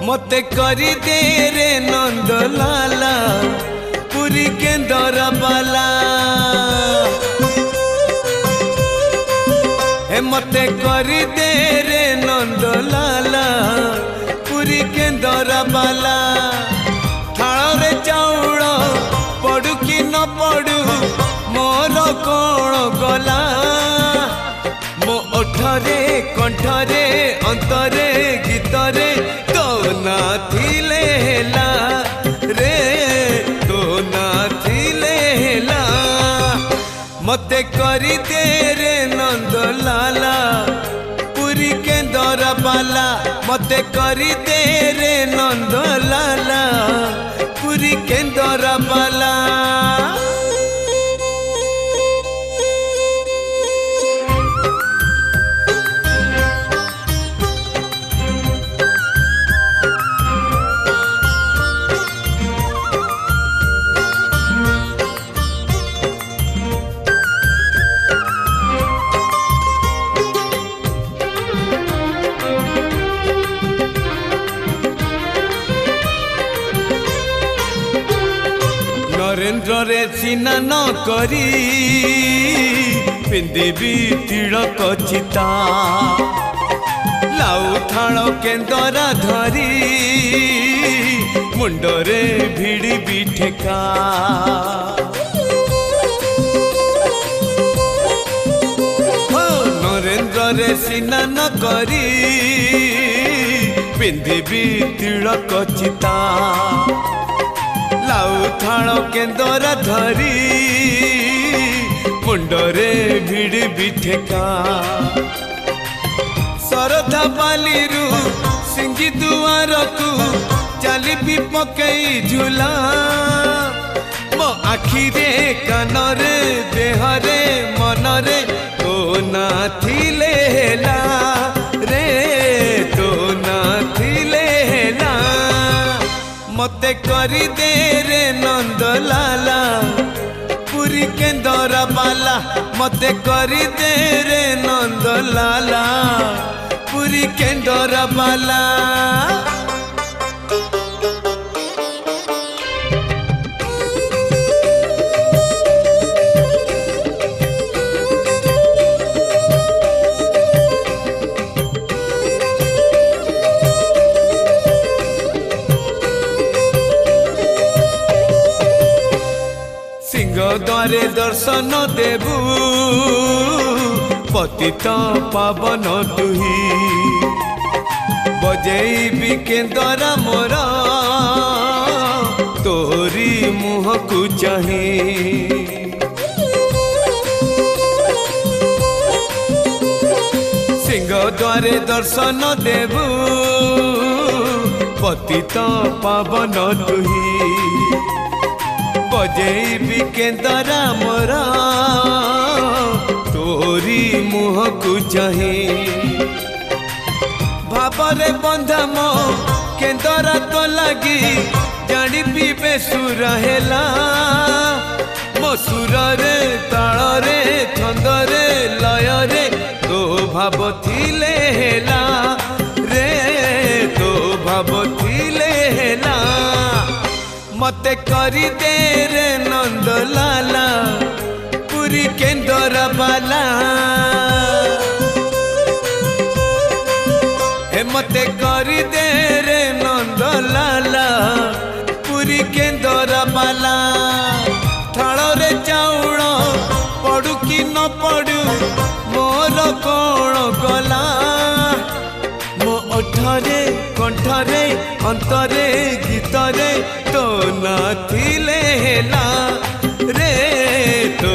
मते करी दे रे नंद लाला पुरी केंदर बाला हे मते करी दे रे नंद लाला पुरी केंदर बाला थाल रे चाउल पड़ू कि न पड़ू मोर कौन गला मो ओठरे कंठरे अंतरे गीतरे तो ना थिले हेला रे तो ना थिले हेला मते करी दे रे नंद लाला पुरी केंदर बाला मते करी दे रे नंद लाला पुरी केंदर बाला नरेंद्र रे चिन्ह न करी पिंदेवी तिलक चिता लाउ थाल केंदरा धरी मुंडरे भिड़ी भी ठेका नरेंद्र रे चिन्ह न करी पिंदेवी तिलक चिता लाउ थाल केंदर धरी मुंडरे भिड़ी भी ठेका सरधा बालीरू सिंगी दुआर को चली भी पकई झूला मो आखिरे कानरे देहरे मनरे तो ना थिले हेला रे तो ना थिले हेला मते करी दे रे नंद लाला पुरी केंदर बाला मते करी दे रे नंद लाला पुरी केंदर बाला द्वारे दर्शन देबू पतित पावन तुही बजेबी केंदर मोर तोरी मुह को चाही सिंह द्वारे दर्शन देबू पतित पावन तुही बजेबी केंदरा मोर तोरी मुह को चाही भावरे बंधा मो केंदरा तो लगी जानी भी बेसुर हेला मो सुर रे ताल रे छंद रे लय रे तो भाव थिले हेला रे तो भाव थिले हेला मते करी दे रे नंद लाला पुरी केंदर बाला हे मते करी दे रे नंद लाला पुरी केंदर बाला थाल रे चाउल पड़ू कि न पड़ू मोर कौन गला मो ओठरे कंठरे अंतरे गीतरे तो ना थिले हेला रे तो